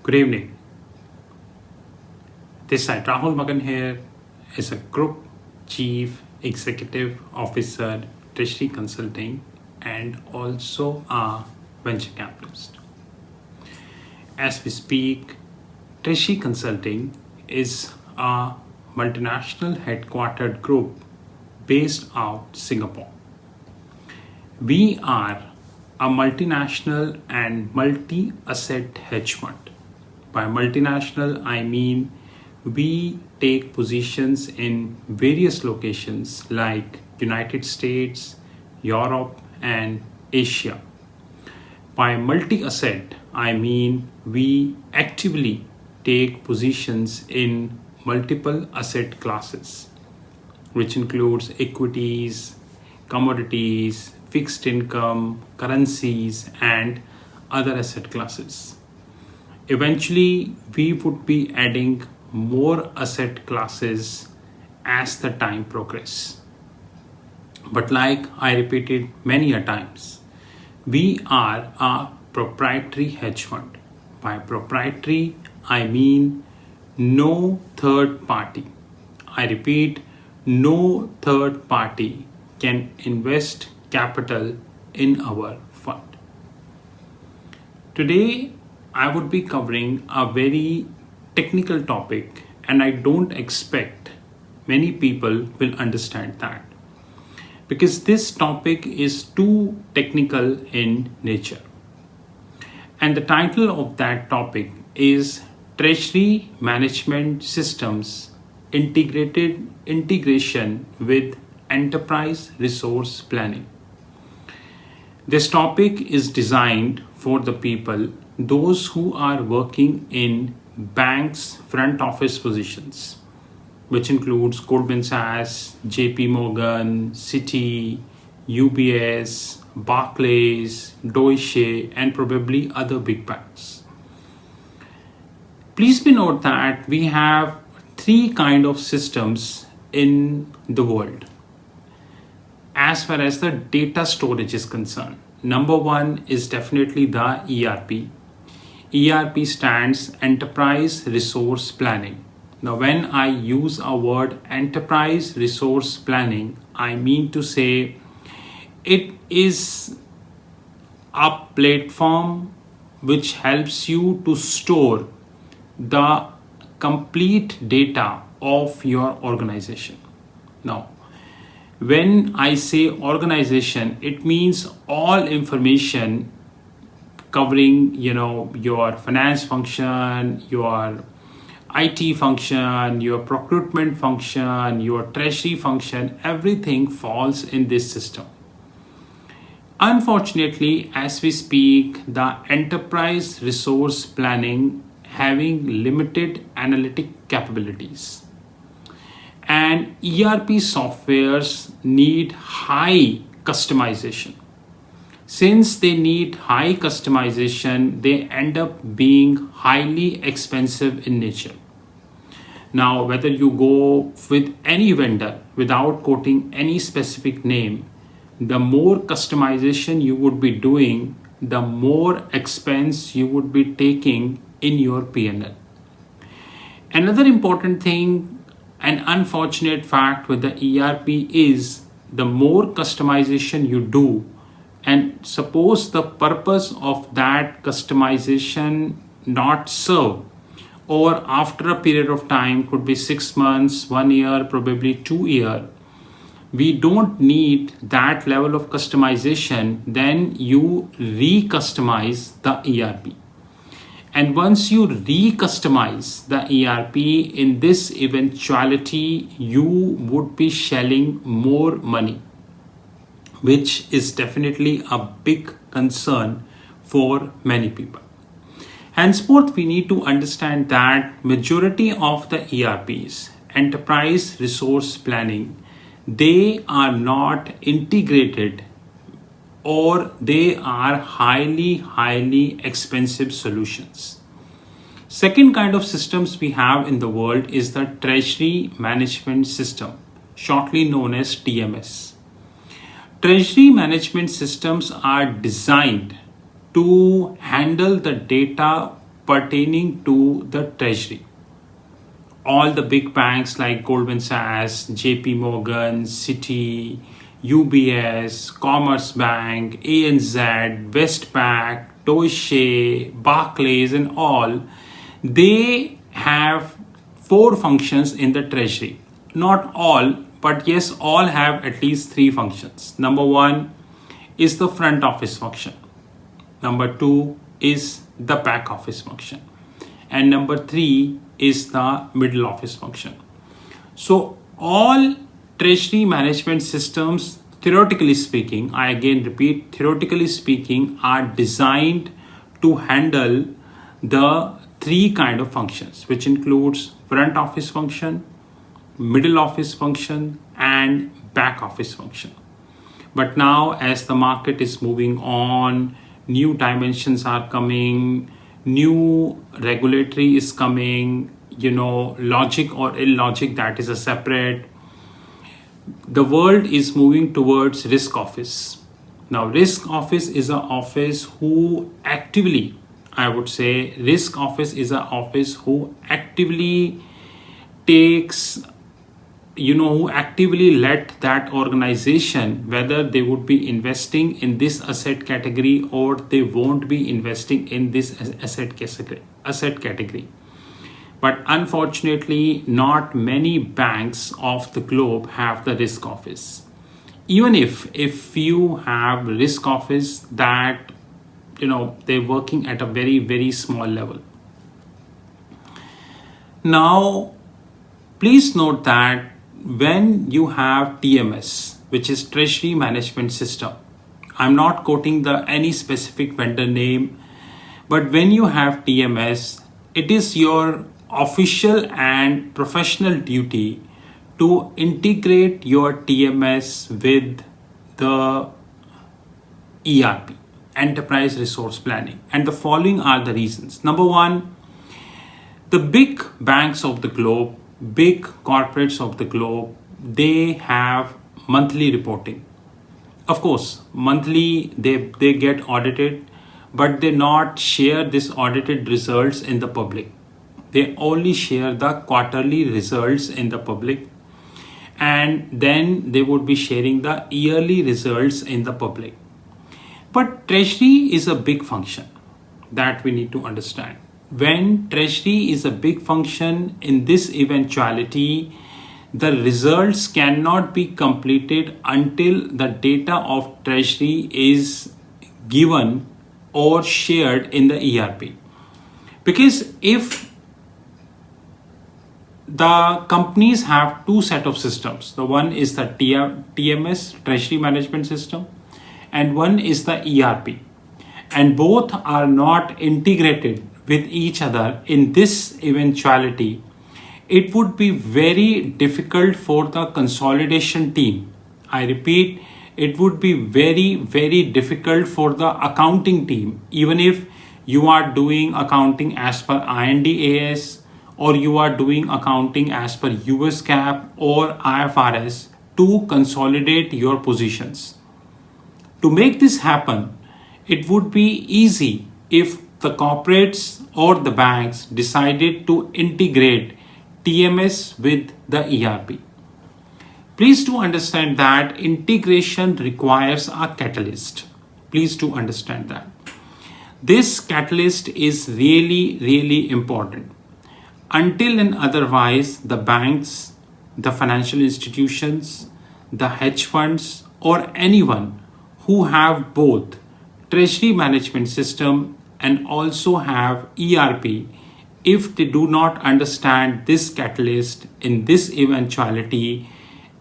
Good evening. This side Rahul Magan here is a Group Chief Executive Officer, Treasury Consulting, and also a venture capitalist. As we speak, Treasury Consulting is a multinational headquartered group based out Singapore. We are a multinational and multi-asset hedge fund. By multinational, I mean we take positions in various locations like United States, Europe, and Asia. By multi-asset, I mean we actively take positions in multiple asset classes, which includes equities, commodities, fixed income, currencies, and other asset classes. Eventually, we would be adding more asset classes as the time progresses. But like I repeated many a times, we are a proprietary hedge fund. By proprietary, I mean no third party. I repeat, no third party can invest capital in our fund. Today, I would be covering a very technical topic, and I don't expect many people will understand that because this topic is too technical in nature. And the title of that topic is Treasury Management Systems Integration with Enterprise Resource Planning. This topic is designed for the people, those who are working in banks' front office positions, which includes Goldman Sachs, JP Morgan, Citi, UBS, Barclays, Deutsche, and probably other big banks. Please be note that we have three kind of systems in the world as far as the data storage is concerned. Number one is definitely the ERP. ERP stands Enterprise Resource Planning. Now, when I use a word Enterprise Resource Planning, I mean to say it is a platform which helps you to store the complete data of your organization. Now, when I say organization, it means all information covering, your finance function, your IT function, your procurement function, your treasury function, everything falls in this system. Unfortunately, as we speak, the enterprise resource planning having limited analytic capabilities. And ERP softwares need high customization. Since they need high customization, they end up being highly expensive in nature. Now, whether you go with any vendor without quoting any specific name, the more customization you would be doing, the more expense you would be taking in your P&L. Another important thing, an unfortunate fact with the ERP is the more customization you do, and suppose the purpose of that customization not serve, or after a period of time, could be 6 months, 1 year, probably 2 years, we don't need that level of customization, then you re-customize the ERP. And once you re-customize the ERP, in this eventuality, you would be shelling more money, which is definitely a big concern for many people. Henceforth, we need to understand that majority of the ERPs, enterprise resource planning, they are not integrated, or they are highly expensive solutions. Second kind of systems we have in the world is the Treasury Management System, shortly known as TMS. Treasury management systems are designed to handle the data pertaining to the treasury. All the big banks like Goldman Sachs, JP Morgan, Citi, UBS, Commerce Bank, ANZ, Westpac, Deutsche, Barclays, and all, they have four functions in the treasury. Not all, but yes, all have at least three functions. Number one is the front office function. Number two is the back office function. And number three is the middle office function. So all treasury management systems, theoretically speaking, I again repeat, theoretically speaking, are designed to handle the three kind of functions, which includes front office function, middle office function, and back office function. But now as the market is moving on, new dimensions are coming, new regulatory is coming, logic or illogic, that is a separate. The world is moving towards risk office. Now risk office is an office who actively, I would say, risk office is an office who actively takes, who actively let that organization, whether they would be investing in this asset category or they won't be investing in this asset category. But unfortunately, not many banks of the globe have the risk office. Even if you have risk office, that they're working at a very, very small level. Now please note that when you have TMS, which is Treasury Management System, I'm not quoting any specific vendor name, but when you have TMS, it is your official and professional duty to integrate your TMS with the ERP, Enterprise Resource Planning. And the following are the reasons. Number one, the big banks of the globe, big corporates of the globe, they have monthly reporting. Of course, monthly they get audited, but they not share this audited results in the public. They only share the quarterly results in the public, and then they would be sharing the yearly results in the public. But treasury is a big function that we need to understand. When treasury is a big function, in this eventuality, the results cannot be completed until the data of treasury is given or shared in the ERP. Because if the companies have two set of systems, the one is the TMS, Treasury Management System, and one is the ERP, and both are not integrated with each other, in this eventuality, it would be very difficult for the consolidation team. I repeat, it would be very, very difficult for the accounting team, even if you are doing accounting as per IND-AS or you are doing accounting as per US GAAP or IFRS, to consolidate your positions. To make this happen, it would be easy if the corporates or the banks decided to integrate TMS with the ERP. Please do understand that integration requires a catalyst. Please do understand that. This catalyst is really, really important. Until and otherwise, the banks, the financial institutions, the hedge funds, or anyone who have both treasury management system and also have ERP, if they do not understand this catalyst in this eventuality,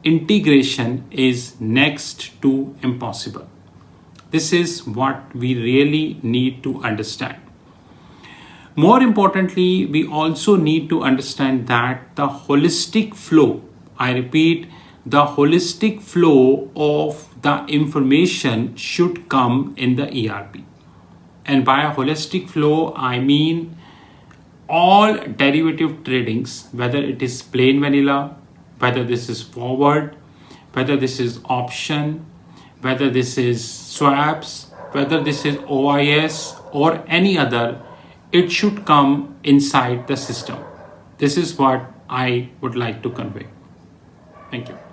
integration is next to impossible. This is what we really need to understand. More importantly, we also need to understand that the holistic flow, I repeat, the holistic flow of the information should come in the ERP. And by a holistic flow, I mean all derivative tradings, whether it is plain vanilla, whether this is forward, whether this is option, whether this is swaps, whether this is OIS or any other, it should come inside the system. This is what I would like to convey. Thank you.